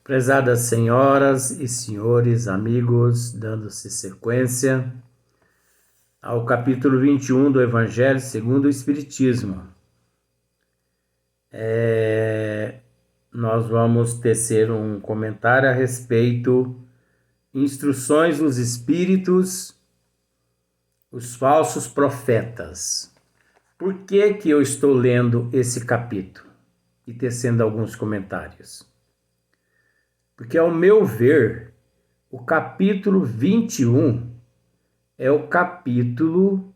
Prezadas senhoras e senhores, amigos, dando-se sequência ao capítulo 21 do Evangelho segundo o Espiritismo. Nós vamos tecer um comentário a respeito instruções dos Espíritos, os falsos profetas. Por que eu estou lendo esse capítulo e tecendo alguns comentários? Porque, ao meu ver, o capítulo 21 é o capítulo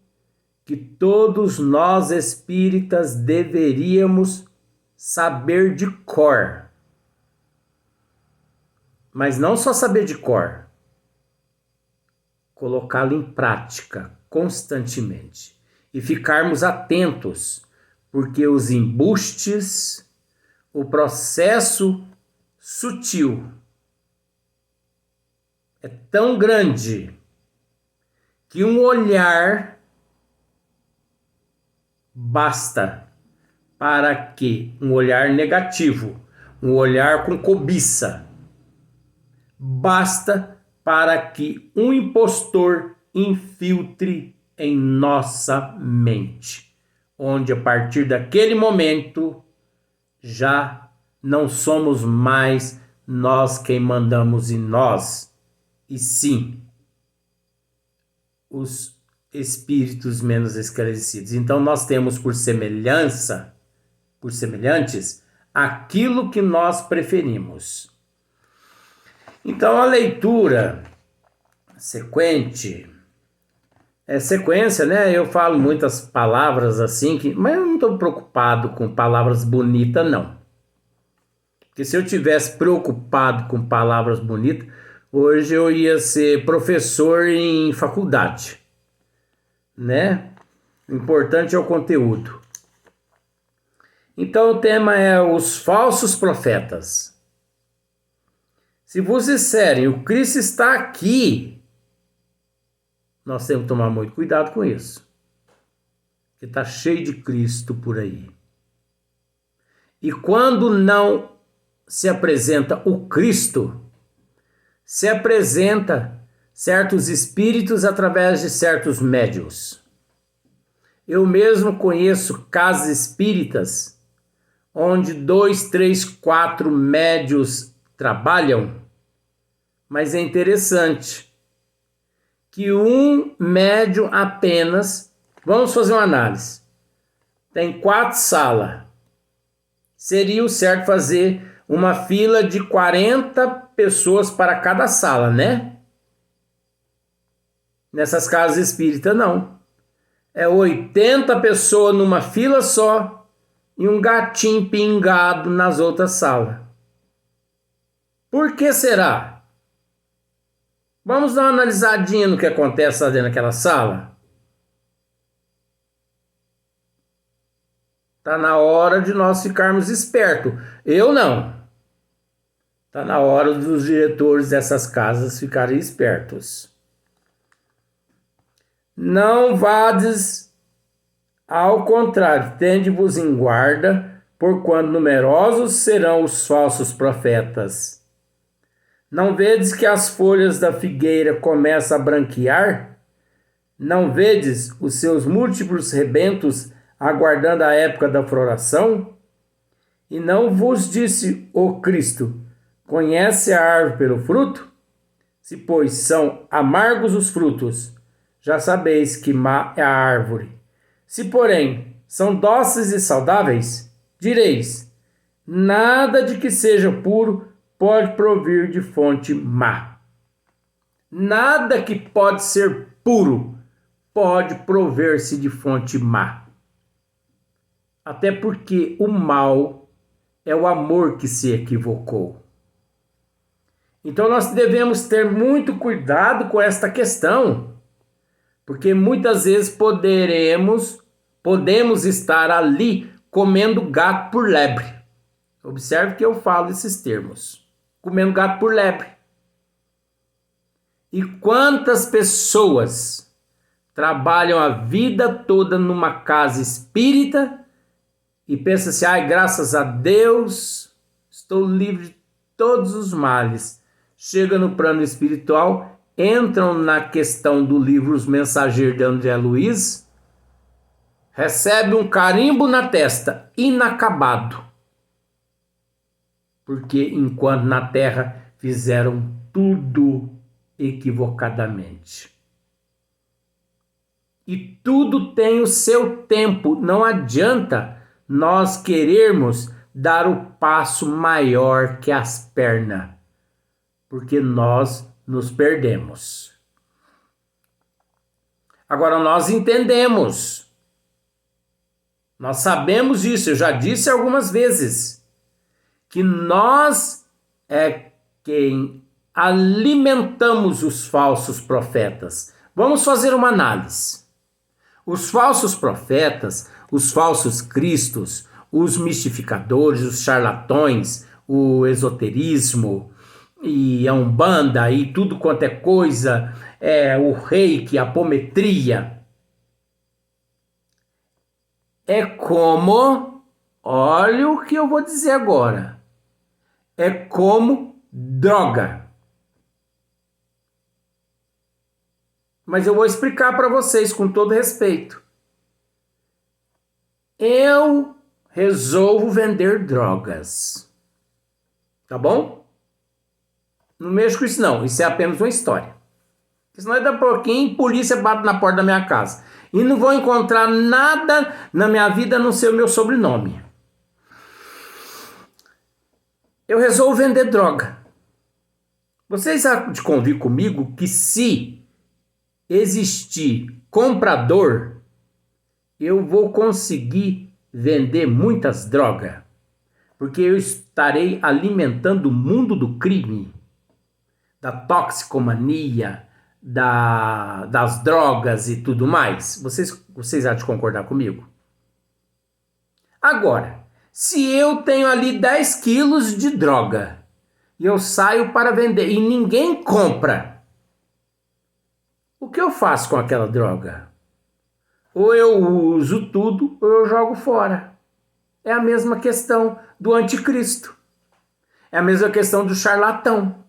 que todos nós espíritas deveríamos saber de cor. Mas não só saber de cor, colocá-lo em prática constantemente e ficarmos atentos, porque os embustes, o processo sutil é tão grande que um olhar basta para que um olhar negativo, um olhar com cobiça, basta para que um impostor infiltre em nossa mente, onde a partir daquele momento já não somos mais nós quem mandamos em nós, e sim os espíritos menos esclarecidos. Então nós temos por semelhantes, aquilo que nós preferimos. Então a leitura sequência, né? Eu falo muitas palavras assim, mas eu não estou preocupado com palavras bonitas, não. Porque se eu tivesse preocupado com palavras bonitas, hoje eu ia ser professor em faculdade, né? O importante é o conteúdo. Então o tema é os falsos profetas. Se vos disserem, o Cristo está aqui, nós temos que tomar muito cuidado com isso. Porque está cheio de Cristo por aí. E quando não se apresenta o Cristo, se apresenta certos espíritos através de certos médiuns. Eu mesmo conheço casas espíritas onde 2, 3, 4 médiuns trabalham, mas é interessante que um médium apenas, vamos fazer uma análise, tem 4 salas. Seria o certo fazer uma fila de 40 pessoas para cada sala, né? Nessas casas espíritas, não. É 80 pessoas numa fila só e um gatinho pingado nas outras salas. Por que será? Vamos dar uma analisadinha no que acontece lá dentro daquela sala? Está na hora de nós ficarmos espertos. Eu não. Está na hora dos diretores dessas casas ficarem espertos. Não vades ao contrário, tende-vos em guarda, porquanto numerosos serão os falsos profetas. Não vedes que as folhas da figueira começam a branquear? Não vedes os seus múltiplos rebentos aguardando a época da floração? E não vos disse o Cristo, conhece a árvore pelo fruto? Se, pois, são amargos os frutos, já sabeis que má é a árvore. Se, porém, são doces e saudáveis, direis, nada de que seja puro pode provir de fonte má. Nada que pode ser puro pode prover-se de fonte má. Até porque o mal é o amor que se equivocou. Então nós devemos ter muito cuidado com esta questão, porque muitas vezes podemos estar ali comendo gato por lebre. Observe que eu falo esses termos. Comendo gato por lebre. E quantas pessoas trabalham a vida toda numa casa espírita e pensam assim, graças a Deus, estou livre todos os males. Chega no plano espiritual, entram na questão do livro Os Mensageiros de André Luiz, recebe um carimbo na testa, inacabado. Porque enquanto na terra fizeram tudo equivocadamente. E tudo tem o seu tempo, não adianta nós querermos dar o passo maior que as pernas, porque nós nos perdemos. Agora nós entendemos, nós sabemos isso, eu já disse algumas vezes, que nós é quem alimentamos os falsos profetas. Vamos fazer uma análise. Os falsos profetas, os falsos cristos, os mistificadores, os charlatões, o esoterismo e a umbanda e tudo quanto é coisa, o reiki, a apometria. É como, olha o que eu vou dizer agora, é como droga. Mas eu vou explicar para vocês com todo respeito. Eu resolvo vender drogas. Tá bom? Não mexo com isso não, isso é apenas uma história. Senão daqui a pouquinho, polícia bate na porta da minha casa. E não vou encontrar nada na minha vida a não ser o meu sobrenome. Eu resolvo vender droga. Vocês há de convir comigo que se existir comprador, eu vou conseguir vender muitas drogas, porque eu estarei alimentando o mundo do crime, da toxicomania, das drogas e tudo mais. Vocês há de concordar comigo? Agora, se eu tenho ali 10 quilos de droga e eu saio para vender e ninguém compra, o que eu faço com aquela droga? Ou eu uso tudo ou eu jogo fora. É a mesma questão do anticristo. É a mesma questão do charlatão.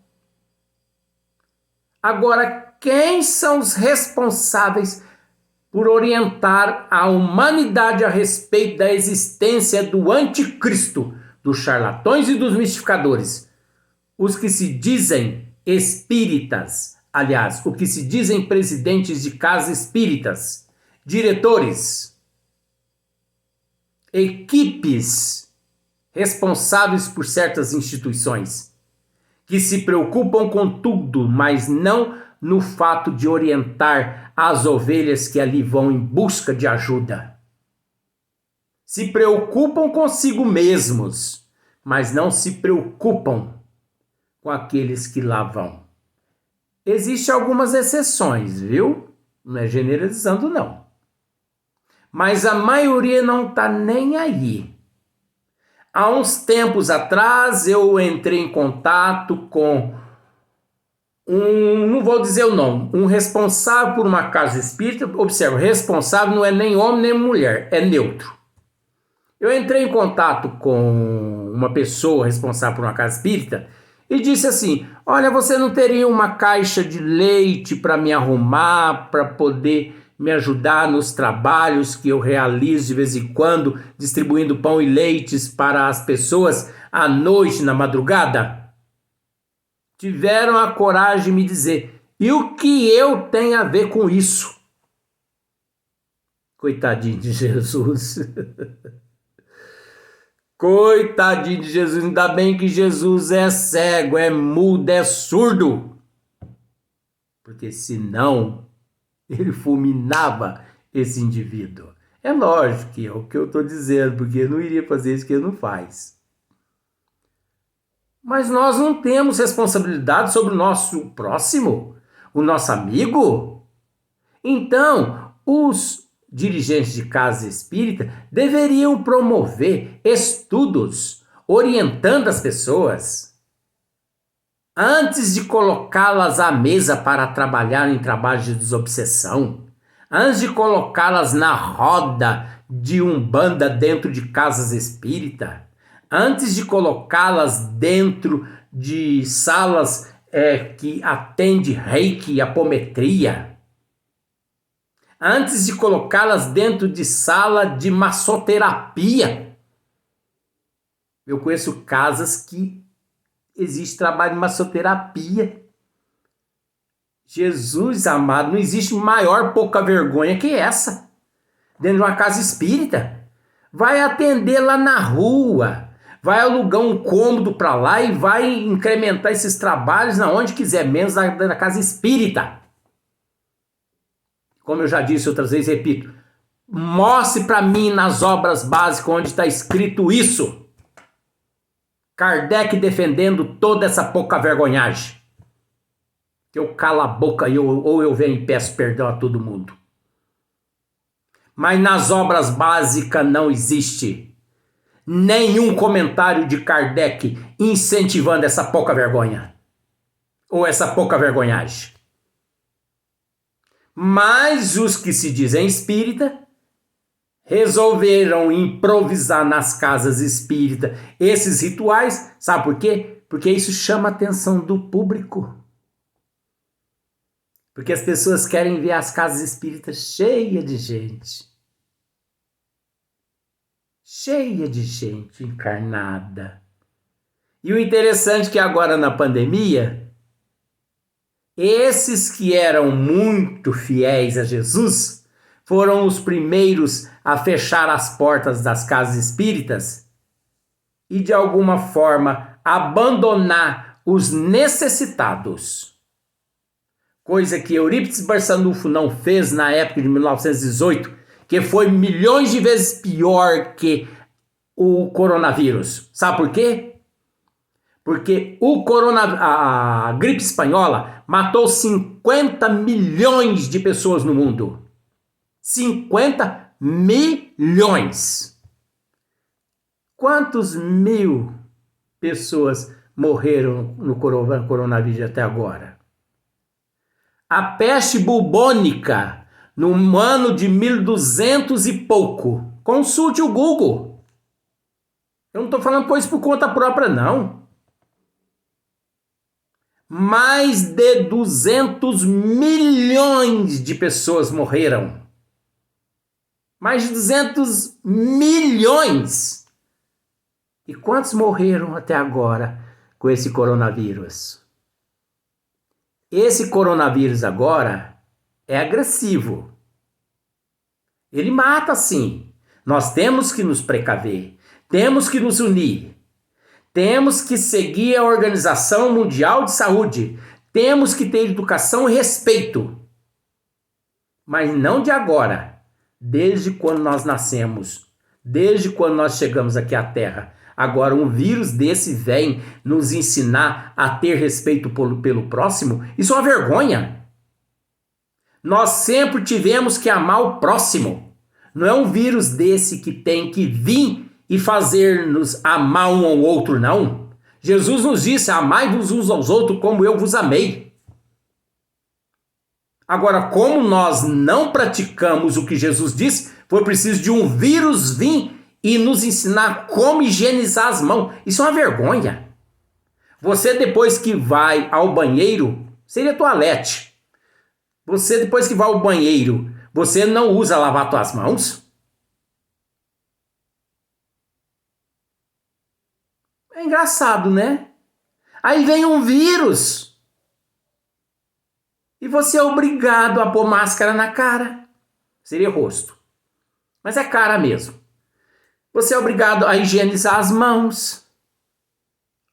Agora, quem são os responsáveis por orientar a humanidade a respeito da existência do anticristo, dos charlatões e dos mistificadores? Os que se dizem espíritas. Aliás, o que se dizem presidentes de casas espíritas, diretores, equipes responsáveis por certas instituições, que se preocupam com tudo, mas não no fato de orientar as ovelhas que ali vão em busca de ajuda. Se preocupam consigo mesmos, mas não se preocupam com aqueles que lá vão. Existem algumas exceções, viu? Não é generalizando, não. Mas a maioria não está nem aí. Há uns tempos atrás, eu entrei em contato com não vou dizer o nome, um responsável por uma casa espírita. Observe, responsável não é nem homem nem mulher, é neutro. Eu entrei em contato com uma pessoa responsável por uma casa espírita e disse assim: olha, você não teria uma caixa de leite para me arrumar, para poder me ajudar nos trabalhos que eu realizo de vez em quando, distribuindo pão e leites para as pessoas à noite, na madrugada? Tiveram a coragem de me dizer: e o que eu tenho a ver com isso? Coitadinho de Jesus. Coitadinho de Jesus, ainda bem que Jesus é cego, é mudo, é surdo. Porque senão ele fulminava esse indivíduo. É lógico que é o que eu estou dizendo, porque eu não iria fazer isso que ele não faz. Mas nós não temos responsabilidade sobre o nosso próximo, o nosso amigo. Então, os dirigentes de casa espírita deveriam promover estudos orientando as pessoas antes de colocá-las à mesa para trabalhar em trabalhos de desobsessão, antes de colocá-las na roda de umbanda dentro de casas espírita, antes de colocá-las dentro de salas que atende reiki e apometria, antes de colocá-las dentro de sala de massoterapia. Eu conheço casas que existe trabalho de massoterapia. Jesus amado, não existe maior pouca vergonha que essa. Dentro de uma casa espírita. Vai atender lá na rua. Vai alugar um cômodo para lá e vai incrementar esses trabalhos na onde quiser, menos na casa espírita. Como eu já disse outras vezes, repito, mostre para mim nas obras básicas onde está escrito isso. Kardec defendendo toda essa pouca vergonhagem. Eu calo a boca ou eu venho e peço perdão a todo mundo. Mas nas obras básicas não existe nenhum comentário de Kardec incentivando essa pouca vergonha. Ou essa pouca vergonhagem. Mas os que se dizem espírita resolveram improvisar nas casas espíritas esses rituais. Sabe por quê? Porque isso chama a atenção do público. Porque as pessoas querem ver as casas espíritas cheias de gente. Cheia de gente encarnada. E o interessante é que agora na pandemia, esses que eram muito fiéis a Jesus foram os primeiros a fechar as portas das casas espíritas e de alguma forma abandonar os necessitados. Coisa que Eurípides Barçanufo não fez na época de 1918, que foi milhões de vezes pior que o coronavírus. Sabe por quê? Porque a gripe espanhola matou 50 milhões de pessoas no mundo. 50 milhões! Quantos mil pessoas morreram no coronavírus até agora? A peste bubônica, no ano de 1200 e pouco. Consulte o Google. Eu não estou falando isso por conta própria, não. Mais de 200 milhões de pessoas morreram. Mais de 200 milhões. E quantos morreram até agora com esse coronavírus? Esse coronavírus agora é agressivo. Ele mata, sim. Nós temos que nos precaver. Temos que nos unir. Temos que seguir a Organização Mundial de Saúde. Temos que ter educação e respeito. Mas não de agora. Desde quando nós nascemos. Desde quando nós chegamos aqui à Terra. Agora, um vírus desse vem nos ensinar a ter respeito pelo próximo? Isso é uma vergonha. Nós sempre tivemos que amar o próximo. Não é um vírus desse que tem que vir e fazer-nos amar um ao outro, não. Jesus nos disse, amai-vos uns aos outros como eu vos amei. Agora, como nós não praticamos o que Jesus disse, foi preciso de um vírus vir e nos ensinar como higienizar as mãos. Isso é uma vergonha. Você depois que vai ao banheiro, seria toalete. Você depois que vai ao banheiro, você não usa lavar suas mãos? É engraçado, né? Aí vem um vírus. E você é obrigado a pôr máscara na cara. Seria rosto. Mas é cara mesmo. Você é obrigado a higienizar as mãos.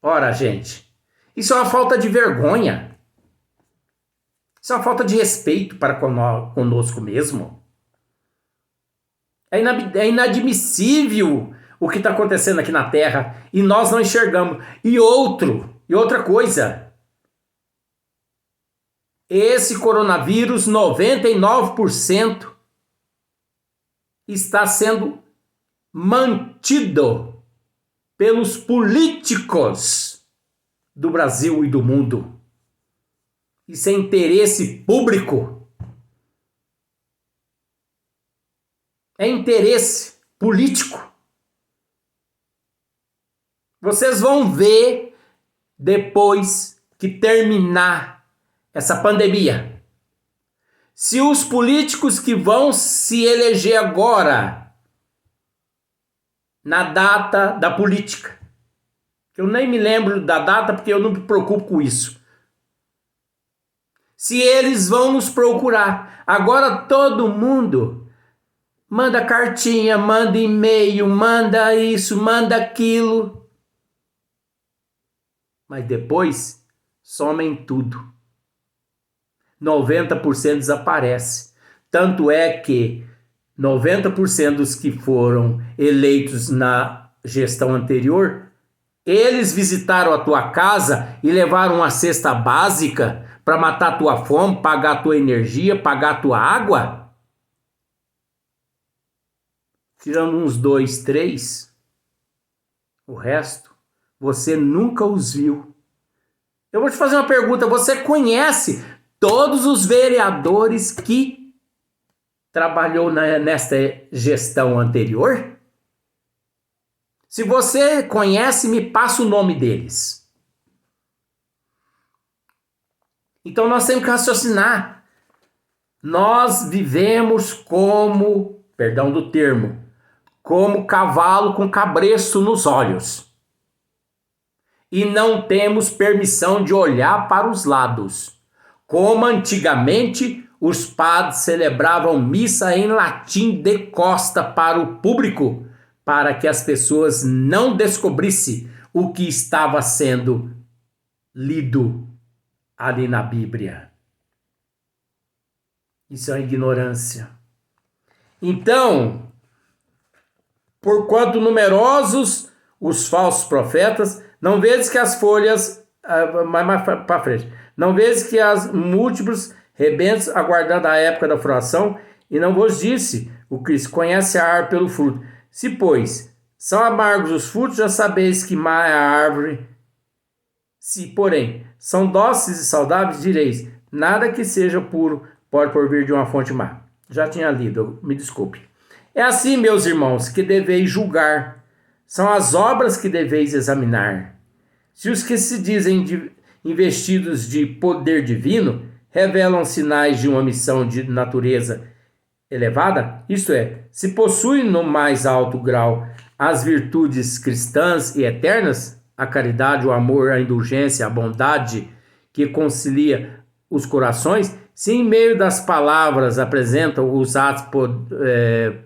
Ora, gente, isso é uma falta de vergonha. Isso é uma falta de respeito para conosco mesmo. É inadmissível o que está acontecendo aqui na Terra e nós não enxergamos. E outra coisa. Esse coronavírus, 99% está sendo mantido pelos políticos do Brasil e do mundo. Isso é interesse público. É interesse político. Vocês vão ver depois que terminar essa pandemia. Se os políticos que vão se eleger agora, na data da política, eu nem me lembro da data porque eu não me preocupo com isso. Se eles vão nos procurar, agora todo mundo manda cartinha, manda e-mail, manda isso, manda aquilo. Mas depois somem tudo. 90% desaparece. Tanto é que 90% dos que foram eleitos na gestão anterior, eles visitaram a tua casa e levaram uma cesta básica para matar a tua fome, pagar a tua energia, pagar a tua água? Tirando uns 2, 3, o resto, você nunca os viu. Eu vou te fazer uma pergunta, você conhece todos os vereadores que trabalhou nesta gestão anterior? Se você conhece, me passa o nome deles. Então nós temos que raciocinar. Nós vivemos como, perdão do termo, como cavalo com cabresto nos olhos. E não temos permissão de olhar para os lados. Como antigamente os padres celebravam missa em latim de costa para o público, para que as pessoas não descobrissem o que estava sendo lido ali na Bíblia. Isso é ignorância. Então, porquanto numerosos os falsos profetas, não vês que as folhas, mais para frente, não vês que as múltiplos rebentos aguardando a época da floração, e não vos disse o que se conhece a árvore pelo fruto. Se, pois, são amargos os frutos, já sabeis que má é a árvore. Se, porém, são doces e saudáveis, direis, nada que seja puro pode provir de uma fonte má. Já tinha lido, me desculpe. É assim, meus irmãos, que deveis julgar. São as obras que deveis examinar. Se os que se dizem investidos de poder divino revelam sinais de uma missão de natureza elevada, isto é, se possuem no mais alto grau as virtudes cristãs e eternas, a caridade, o amor, a indulgência, a bondade que concilia os corações, se em meio das palavras apresentam os atos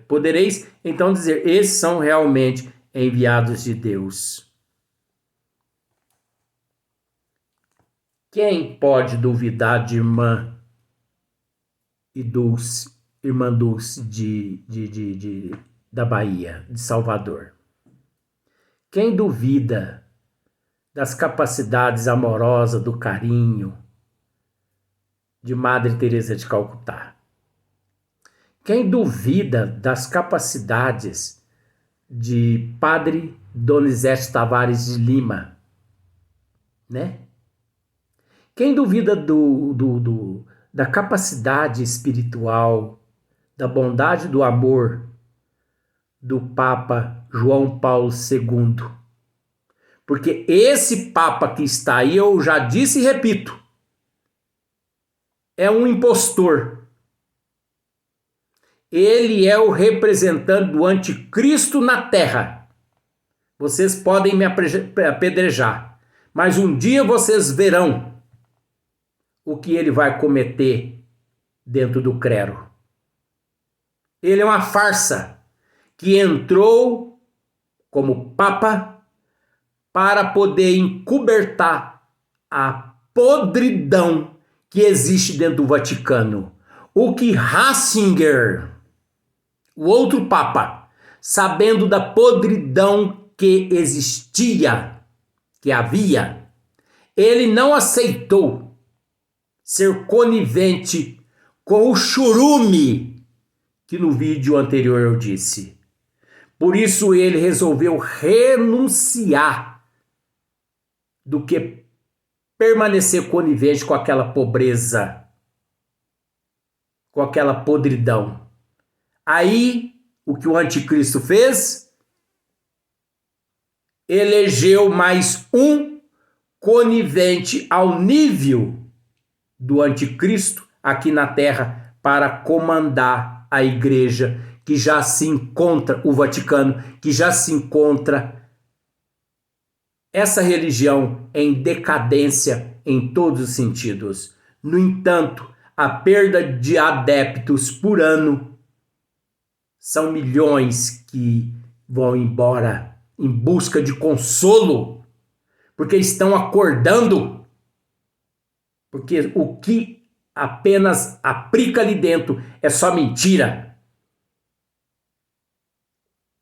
podereis, então dizer, esses são realmente enviados de Deus. Quem pode duvidar de irmã Dulce da Bahia, de Salvador? Quem duvida das capacidades amorosas, do carinho de Madre Teresa de Calcutá? Quem duvida das capacidades de Padre Donizete Tavares de Lima, né? Quem duvida da capacidade espiritual, da bondade, do amor do Papa João Paulo II? Porque esse Papa que está aí, eu já disse e repito, é um impostor. Ele é o representante do anticristo na terra. Vocês podem me apedrejar, mas um dia vocês verão o que ele vai cometer dentro do clero. Ele é uma farsa que entrou como Papa para poder encobertar a podridão que existe dentro do Vaticano. O que Ratzinger, o outro Papa, sabendo da podridão que existia, que havia, ele não aceitou ser conivente com o churume que no vídeo anterior eu disse. Por isso ele resolveu renunciar do que permanecer conivente com aquela pobreza, com aquela podridão. Aí, o que o anticristo fez? Elegeu mais um conivente ao nível do anticristo aqui na terra para comandar a igreja que já se encontra, o Vaticano, que já se encontra essa religião em decadência em todos os sentidos. No entanto, a perda de adeptos por ano são milhões que vão embora em busca de consolo, porque estão acordando, porque o que apenas aplica ali dentro é só mentira,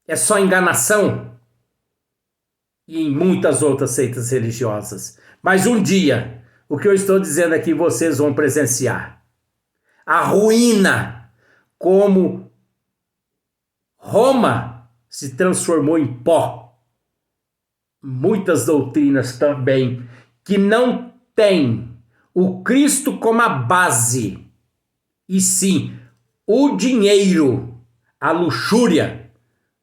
é só enganação e em muitas outras seitas religiosas. Mas um dia, o que eu estou dizendo aqui, vocês vão presenciar. A ruína, como Roma se transformou em pó. Muitas doutrinas também que não têm o Cristo como a base, e sim o dinheiro, a luxúria,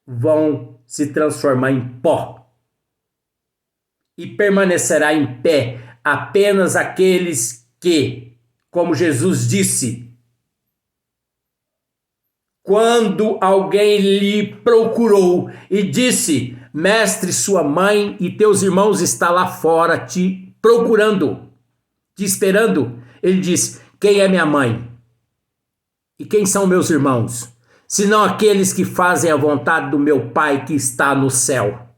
vão se transformar em pó. E permanecerá em pé apenas aqueles que, como Jesus disse, quando alguém lhe procurou e disse: mestre, sua mãe e teus irmãos estão lá fora te procurando, te esperando. Ele disse: quem é minha mãe? E quem são meus irmãos? Senão aqueles que fazem a vontade do meu Pai que está no céu.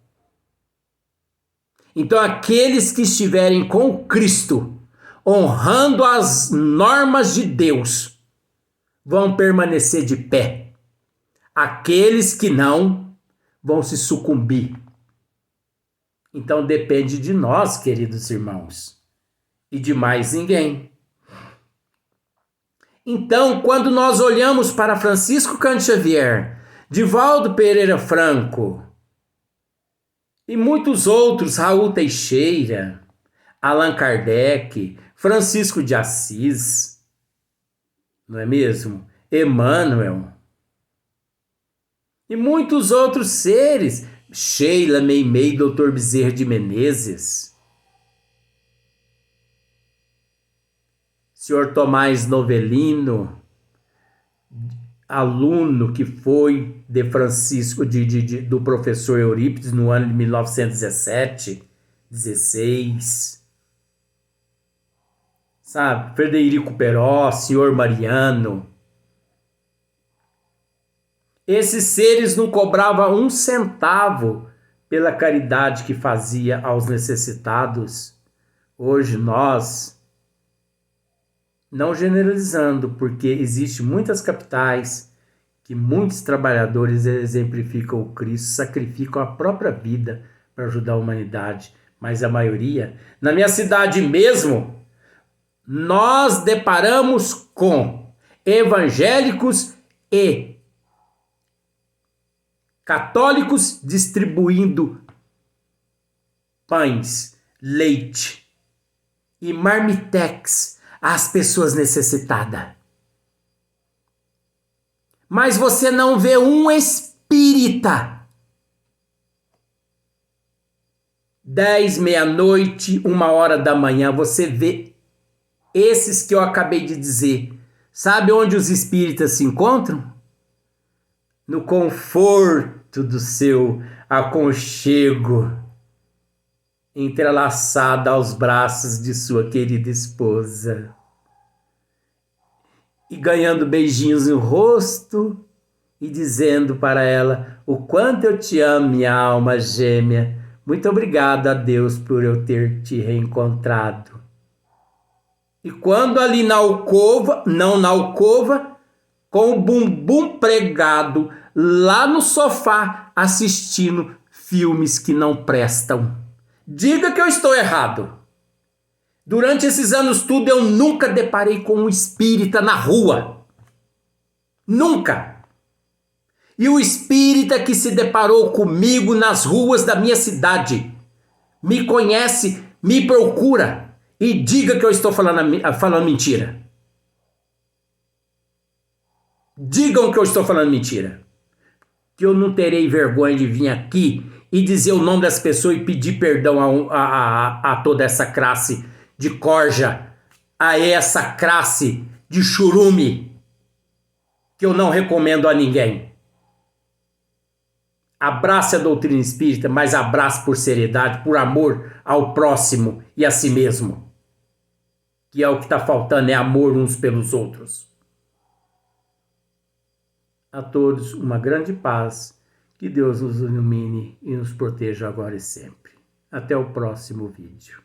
Então aqueles que estiverem com Cristo, honrando as normas de Deus, vão permanecer de pé. Aqueles que não, vão se sucumbir. Então depende de nós, queridos irmãos, e de mais ninguém. Então, quando nós olhamos para Francisco Cândido Xavier, Divaldo Pereira Franco e muitos outros, Raul Teixeira, Allan Kardec, Francisco de Assis, não é mesmo? Emmanuel e muitos outros seres, Sheila Meimei, Dr. Bezerra de Menezes, Sr. Tomás Novelino, aluno que foi de Francisco, do professor Eurípides no ano de 1917, 16, sabe? Frederico Peró, Sr. Mariano. Esses seres não cobravam um centavo pela caridade que fazia aos necessitados. Hoje nós, não generalizando, porque existem muitas capitais que muitos trabalhadores exemplificam o Cristo, sacrificam a própria vida para ajudar a humanidade, mas a maioria, na minha cidade mesmo, nós deparamos com evangélicos e católicos distribuindo pães, leite e marmitex às pessoas necessitadas. Mas você não vê um espírita. 10, meia-noite, 1h da manhã, você vê esses que eu acabei de dizer. Sabe onde os espíritas se encontram? No conforto do seu aconchego, entrelaçada aos braços de sua querida esposa, e ganhando beijinhos no rosto e dizendo para ela o quanto eu te amo, minha alma gêmea. Muito obrigado a Deus por eu ter te reencontrado. E quando ali na alcova, não na alcova, com o bumbum pregado lá no sofá, assistindo filmes que não prestam. Diga que eu estou errado. Durante esses anos tudo, eu nunca deparei com um espírita na rua. Nunca. E o espírita que se deparou comigo nas ruas da minha cidade me conhece, me procura e diga que eu estou falando mentira. Digam que eu estou falando mentira. Que eu não terei vergonha de vir aqui e dizer o nome das pessoas e pedir perdão a toda essa classe de corja, a essa classe de churume, que eu não recomendo a ninguém. Abrace a doutrina espírita, mas abrace por seriedade, por amor ao próximo e a si mesmo. Que é o que está faltando, é amor uns pelos outros. A todos uma grande paz, que Deus nos ilumine e nos proteja agora e sempre. Até o próximo vídeo.